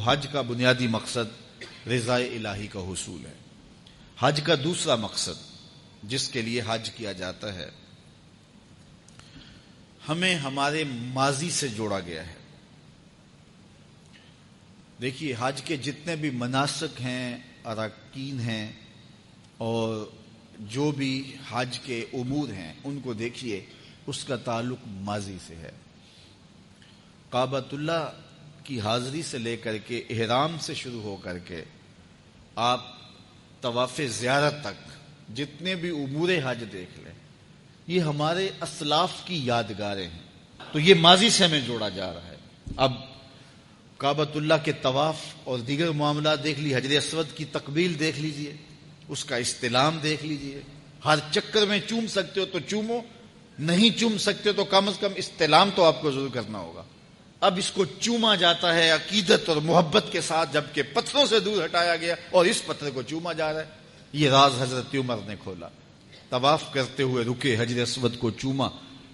حج کا بنیادی مقصد رضا الہی کا حصول ہے۔ حج کا دوسرا مقصد جس کے لیے حج کیا جاتا ہے، ہمیں ہمارے ماضی سے جوڑا گیا ہے۔ دیکھیے، حج کے جتنے بھی مناسک ہیں، اراکین ہیں، اور جو بھی حج کے امور ہیں، ان کو دیکھیے، اس کا تعلق ماضی سے ہے۔ کعبۃ اللہ کی حاضری سے لے کر کے احرام سے شروع ہو کر کے آپ طواف زیارت تک جتنے بھی امور حج دیکھ لیں، یہ ہمارے اسلاف کی یادگاریں ہیں، تو یہ ماضی سے ہمیں جوڑا جا رہا ہے۔ اب کعبۃ اللہ کے طواف اور دیگر معاملات دیکھ لی، حجر اسود کی تقبیل دیکھ لیجئے، اس کا استلام دیکھ لیجئے۔ ہر چکر میں چوم سکتے ہو تو چومو، نہیں چوم سکتے تو کم از کم استلام تو آپ کو ضرور کرنا ہوگا۔ اب اس کو چوما جاتا ہے عقیدت اور محبت کے ساتھ، جبکہ پتھروں سے دور ہٹایا گیا اور اس پتھر کو چوما جا رہا ہے۔ یہ راز حضرت عمر نے کھولا، طواف کرتے ہوئے رکے، حجر اسود کو چوما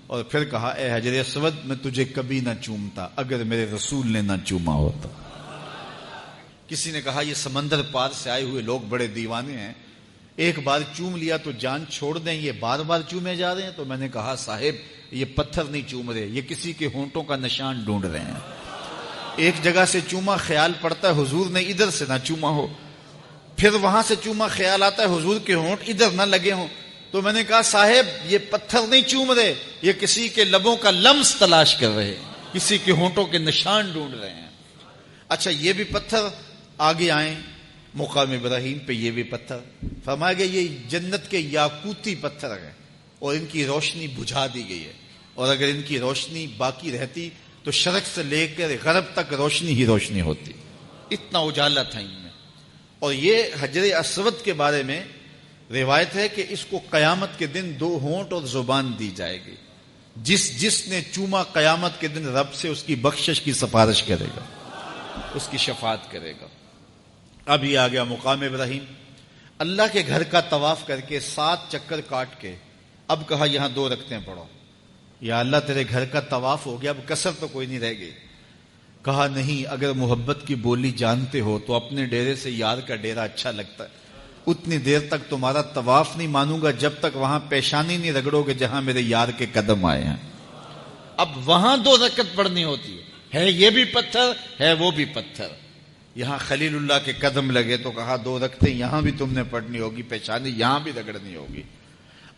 اور پھر کہا، اے حجر اسود، میں تجھے کبھی نہ چومتا اگر میرے رسول نے نہ چوما ہوتا۔ کسی نے کہا، یہ سمندر پار سے آئے ہوئے لوگ بڑے دیوانے ہیں، ایک بار چوم لیا تو جان چھوڑ دیں، یہ بار بار چومے جا رہے ہیں۔ تو میں نے کہا، صاحب، یہ پتھر نہیں چوم رہے، یہ کسی کے ہونٹوں کا نشان ڈھونڈ رہے ہیں۔ ایک جگہ سے چوما، خیال پڑتا ہے حضور نے ادھر سے نہ چوما ہو، پھر وہاں سے چوما، خیال آتا ہے حضور کے ہونٹ ادھر نہ لگے ہوں۔ تو میں نے کہا، صاحب، یہ پتھر نہیں چوم رہے، یہ کسی کے لبوں کا لمس تلاش کر رہے ہیں، کسی کے ہونٹوں کے نشان ڈھونڈ رہے ہیں۔ اچھا، یہ بھی پتھر آگے آئیں، مقام ابراہیم پہ یہ بھی پتھر، فرمایا گیا یہ جنت کے یاقوتی پتھر ہیں اور ان کی روشنی بجھا دی گئی ہے، اور اگر ان کی روشنی باقی رہتی تو شرق سے لے کر غرب تک روشنی ہی روشنی ہوتی، اتنا اجالا تھا ان میں۔ اور یہ حجر اسود کے بارے میں روایت ہے کہ اس کو قیامت کے دن 2 ہونٹ اور زبان دی جائے گی، جس نے چوما قیامت کے دن رب سے اس کی بخشش کی سفارش کرے گا، اس کی شفاعت کرے گا۔ اب یہ آ گیا مقام ابراہیم، اللہ کے گھر کا طواف کر کے 7 چکر کاٹ کے اب کہا، یہاں 2 رکعتیں پڑھو۔ یا اللہ، تیرے گھر کا طواف ہو گیا، اب کسر تو کوئی نہیں رہ گئی۔ کہا، نہیں، اگر محبت کی بولی جانتے ہو تو اپنے ڈیرے سے یار کا ڈیرا اچھا لگتا ہے، اتنی دیر تک تمہارا طواف نہیں مانوں گا جب تک وہاں پیشانی نہیں رگڑو گے جہاں میرے یار کے قدم آئے ہیں۔ اب وہاں 2 رکعت پڑھنی ہوتی ہے یہ بھی پتھر ہے، وہ بھی پتھر۔ یہاں خلیل اللہ کے قدم لگے تو کہا 2 رکعتیں یہاں بھی تم نے پڑھنی ہوگی، پیشانی یہاں بھی رگڑنی ہوگی۔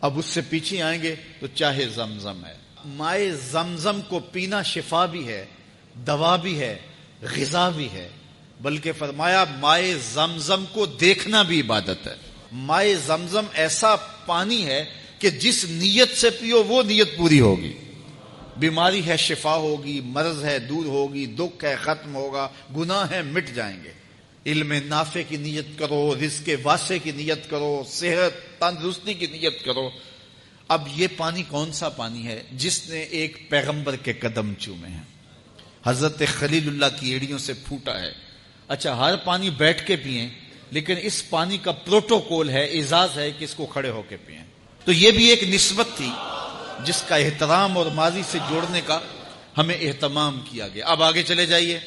اب اس سے پیچھے آئیں گے تو چاہے زمزم ہے، مائے زمزم کو پینا شفا بھی ہے، دوا بھی ہے، غذا بھی ہے، بلکہ فرمایا مائے زمزم کو دیکھنا بھی عبادت ہے۔ مائے زمزم ایسا پانی ہے کہ جس نیت سے پیو وہ نیت پوری ہوگی، بیماری ہے شفا ہوگی، مرض ہے دور ہوگی، دکھ ہے ختم ہوگا، گناہ ہے مٹ جائیں گے۔ علم نافع کی نیت کرو، رزق واسع کی نیت کرو، صحت تندرستی کی نیت کرو۔ اب یہ پانی کون سا پانی ہے؟ جس نے ایک پیغمبر کے قدم چومے ہیں، حضرت خلیل اللہ کی ایڑیوں سے پھوٹا ہے۔ اچھا، ہر پانی بیٹھ کے پئیں، لیکن اس پانی کا پروٹوکول ہے، اعزاز ہے کہ اس کو کھڑے ہو کے پئیں۔ تو یہ بھی ایک نسبت تھی جس کا احترام اور ماضی سے جوڑنے کا ہمیں اہتمام کیا گیا۔ اب آگے چلے جائیے،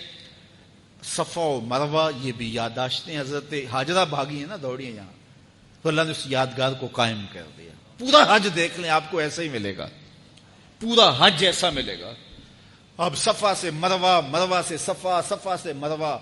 صفا و مروہ، یہ بھی یادداشتیں حضرت ہاجرہ بھاگی ہیں نا، دوڑی ہیں یہاں، تو اللہ نے اس یادگار کو قائم کر دیا۔ پورا حج دیکھ لیں، آپ کو ایسا ہی ملے گا، پورا حج ایسا ملے گا۔ اب صفا سے مروہ، مروہ سے صفا، صفا سے مروہ،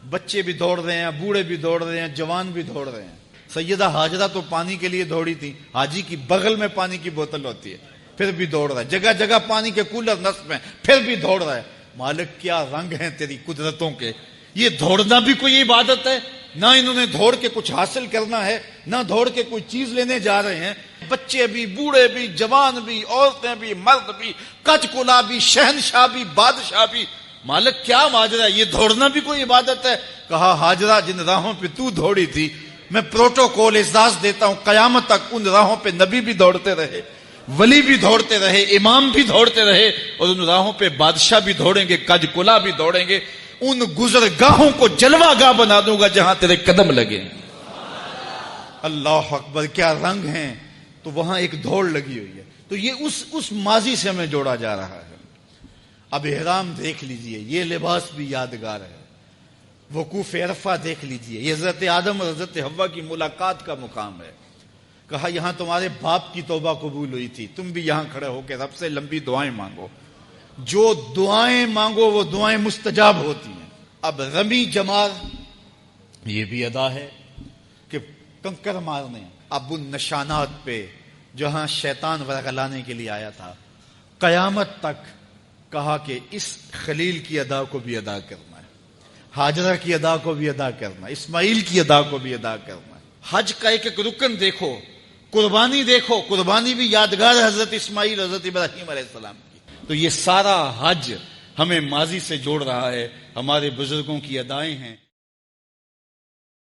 بچے بھی دوڑ رہے ہیں، بوڑھے بھی دوڑ رہے ہیں، جوان بھی دوڑ رہے ہیں۔ سیدہ ہاجرہ تو پانی کے لیے دوڑی تھی، حاجی کی بغل میں پانی کی بوتل ہوتی ہے، پھر بھی دوڑ رہا ہے، جگہ جگہ پانی کے کولر نصب ہیں، پھر بھی دوڑ رہا ہے۔ مالک کیا رنگ ہیں تیری قدرتوں کے، یہ دوڑنا بھی کوئی عبادت ہے؟ نہ انہوں نے دوڑ کے کچھ حاصل کرنا ہے، نہ دوڑ کے کوئی چیز لینے جا رہے ہیں۔ بچے بھی، بوڑھے بھی، جوان بھی، عورتیں بھی، مرد بھی، کچ کلا بھی، شہنشاہ بھی، بادشاہ بھی۔ مالک کیا ماجرا ہے، یہ دوڑنا بھی کوئی عبادت ہے؟ کہا، ہاجرہ جن راہوں پہ تو دوڑی تھی، میں پروٹوکول اعزاز دیتا ہوں، قیامت تک ان راہوں پہ نبی بھی دوڑتے رہے، ولی بھی دوڑتے رہے، امام بھی دوڑتے رہے، اور ان راہوں پہ بادشاہ بھی دوڑیں گے، کج کلا بھی دوڑیں گے۔ ان گزرگاہوں کو جلوہ گاہ بنا دوں گا جہاں تیرے قدم لگے۔ اللہ اکبر، کیا رنگ ہیں! تو وہاں ایک دوڑ لگی ہوئی ہے۔ تو یہ اس ماضی سے ہمیں جوڑا جا رہا ہے۔ اب احرام دیکھ لیجئے، یہ لباس بھی یادگار ہے۔ وقوف عرفہ دیکھ لیجئے، یہ حضرت آدم اور حضرت حوا کی ملاقات کا مقام ہے۔ کہا یہاں تمہارے باپ کی توبہ قبول ہوئی تھی، تم بھی یہاں کھڑے ہو کے رب سے لمبی دعائیں مانگو، جو دعائیں مانگو وہ دعائیں مستجاب ہوتی ہیں۔ اب رمی جمار یہ بھی ادا ہے کہ کنکر مارنے، اب ان نشانات پہ جہاں شیطان ورغلانے کے لیے آیا تھا، قیامت تک کہا کہ اس خلیل کی ادا کو بھی ادا کرنا ہے، ہاجرہ کی ادا کو بھی ادا کرنا ہے، اسماعیل کی ادا کو بھی ادا کرنا ہے۔ حج کا ایک ایک رکن دیکھو، قربانی دیکھو، قربانی بھی یادگار ہے حضرت اسماعیل حضرت ابراہیم علیہ السلام کی۔ تو یہ سارا حج ہمیں ماضی سے جوڑ رہا ہے، ہمارے بزرگوں کی ادائیں ہیں۔